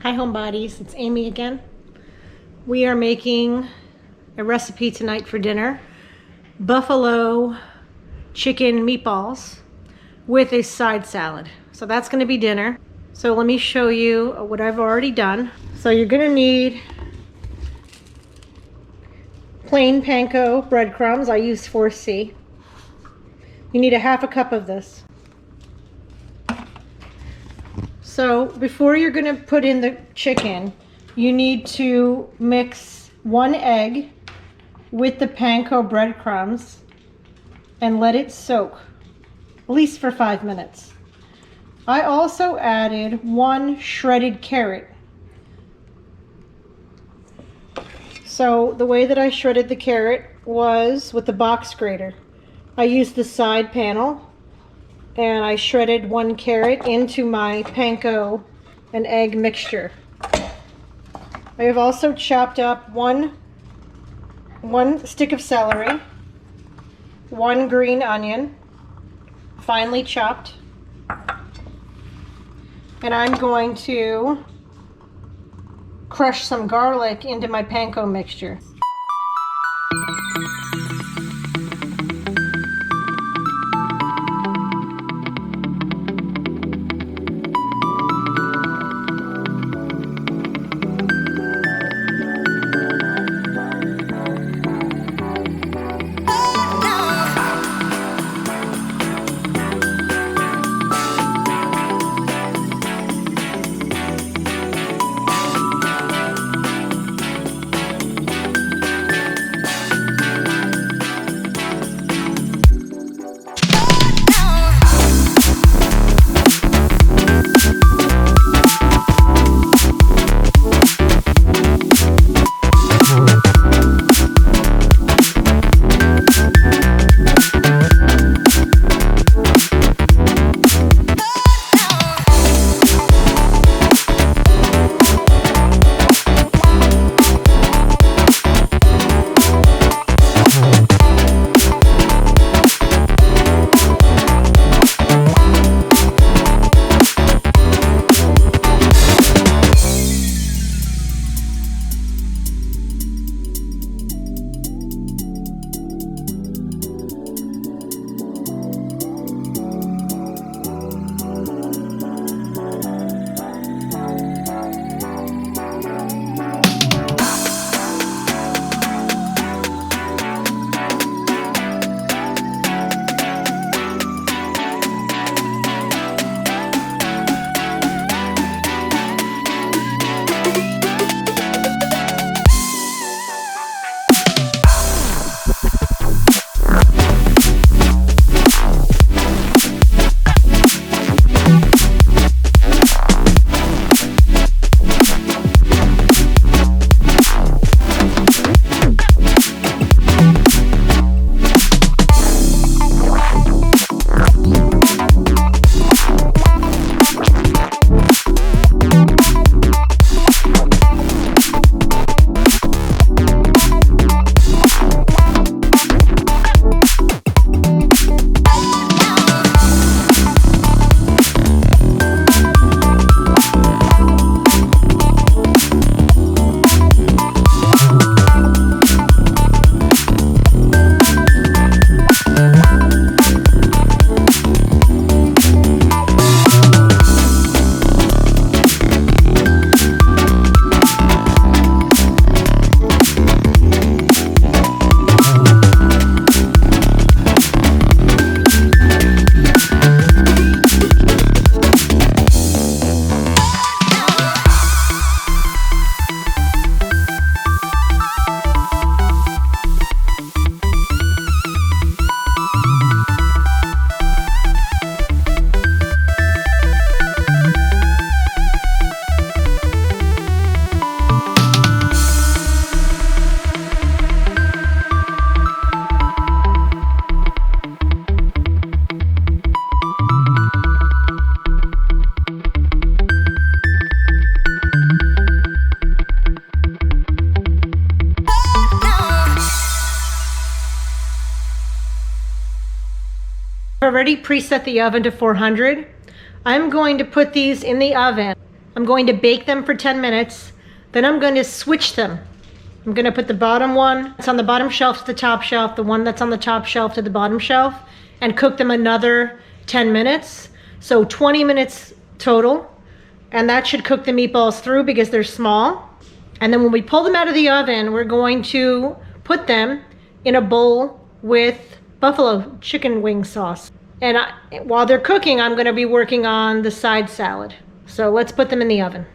Hi homebodies, it's Amy again. We are making a recipe tonight for dinner. Buffalo chicken meatballs with a side salad. So that's gonna be dinner. So let me show you what I've already done. So you're gonna need plain panko breadcrumbs. I use 4C. You need a half a cup of this. So before you're gonna put in the chicken, you need to mix 1 egg with the panko breadcrumbs and let it soak, at least for 5 minutes. I also added 1 shredded carrot. So the way that I shredded the carrot was with the box grater. I used the side panel and I shredded 1 carrot into my panko and egg mixture. I have also chopped up one stick of celery, 1 green onion, finely chopped, and I'm going to crush some garlic into my panko mixture. I've already preset the oven to 400. I'm going to put these in the oven I'm going to bake them for 10 minutes. Then I'm going to switch them. I'm going to put the bottom one that's on the bottom shelf to the top shelf, the one that's on the top shelf to the bottom shelf, and cook them another 10 minutes. So 20 minutes total. And that should cook the meatballs through because they're small. And then when we pull them out of the oven, we're going to put them in a bowl with buffalo chicken wing sauce. And while they're cooking, I'm going to be working on the side salad. So let's put them in the oven.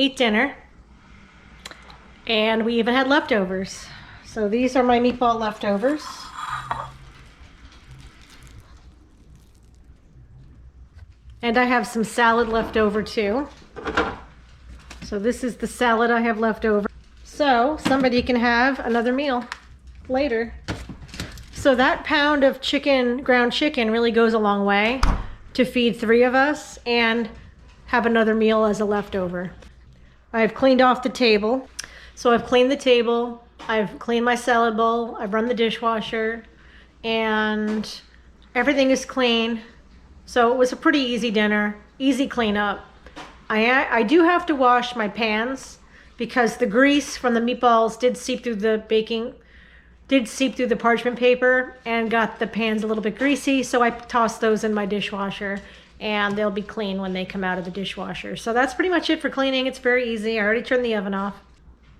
eat dinner. And we even had leftovers. So these are my meatball leftovers. And I have some salad left over too. So this is the salad I have left over. So somebody can have another meal later. So that pound of chicken, ground chicken, really goes a long way to feed 3 of us and have another meal as a leftover. I've cleaned off the table. So I've cleaned the table, I've cleaned my salad bowl, I've run the dishwasher, and everything is clean. So it was a pretty easy dinner, easy cleanup. I do have to wash my pans because the grease from the meatballs did seep through the parchment paper and got the pans a little bit greasy. So I tossed those in my dishwasher and they'll be clean when they come out of the dishwasher. So that's pretty much it for cleaning. It's very easy. I already turned the oven off.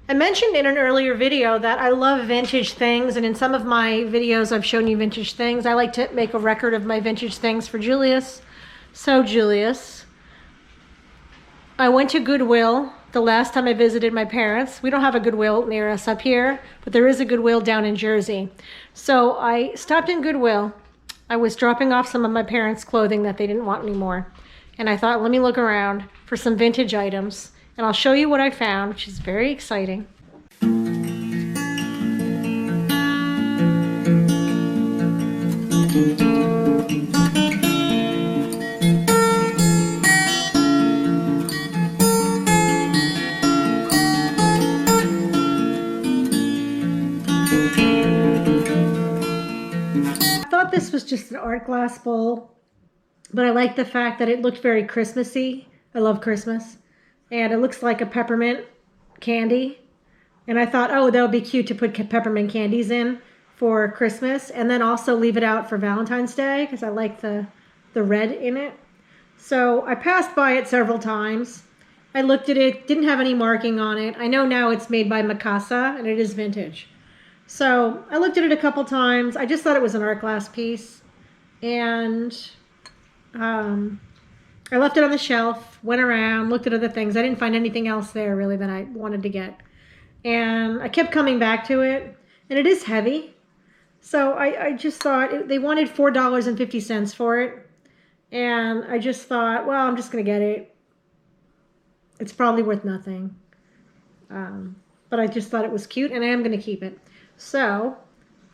I mentioned in an earlier video that I love vintage things, and in some of my videos I've shown you vintage things. I like to make a record of my vintage things for Julius. So Julius, I went to Goodwill the last time I visited my parents. We don't have a Goodwill near us up here, but there is a Goodwill down in Jersey. So I stopped in Goodwill. I was dropping off some of my parents' clothing that they didn't want anymore. And I thought, let me look around for some vintage items. And I'll show you what I found, which is very exciting. This was just an art glass bowl, but I like the fact that it looked very Christmassy. I love Christmas. And it looks like a peppermint candy. And I thought, oh, that would be cute to put peppermint candies in for Christmas. And then also leave it out for Valentine's Day because I like the red in it. So I passed by it several times. I looked at it, didn't have any marking on it. I know now it's made by Mikasa and it is vintage. So I looked at it a couple times. I just thought it was an art glass piece. And I left it on the shelf, went around, looked at other things. I didn't find anything else there really that I wanted to get. And I kept coming back to it. And it is heavy. So I just thought, they wanted $4.50 for it. And I just thought, well, I'm just going to get it. It's probably worth nothing. But I just thought it was cute and I am going to keep it. So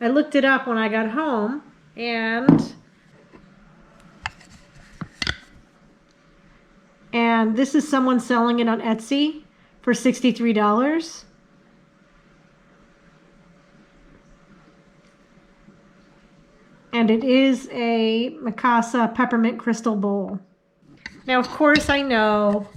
I looked it up when I got home, and this is someone selling it on Etsy for $63. And it is a Mikasa peppermint crystal bowl. Now, of course, I know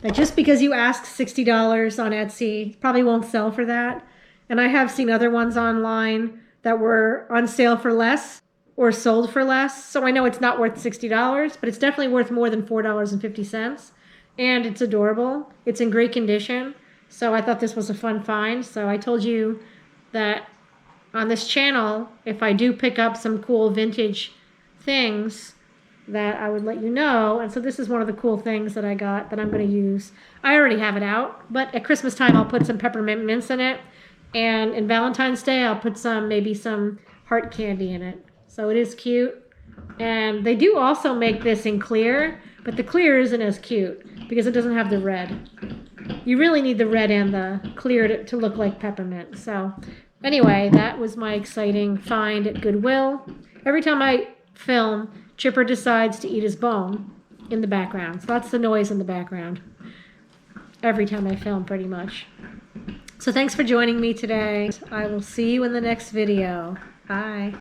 that just because you ask $60 on Etsy, probably won't sell for that. And I have seen other ones online that were on sale for less or sold for less. So I know it's not worth $60, but it's definitely worth more than $4.50. And it's adorable. It's in great condition. So I thought this was a fun find. So I told you that on this channel, if I do pick up some cool vintage things, that I would let you know. And so this is one of the cool things that I got that I'm going to use. I already have it out, but at Christmas time I'll put some peppermint mints in it. And in Valentine's Day, I'll put maybe some heart candy in it. So it is cute. And they do also make this in clear, but the clear isn't as cute because it doesn't have the red. You really need the red and the clear to look like peppermint. So anyway, that was my exciting find at Goodwill. Every time I film, Chipper decides to eat his bone in the background. So that's the noise in the background. Every time I film, pretty much. So thanks for joining me today. I will see you in the next video. Bye.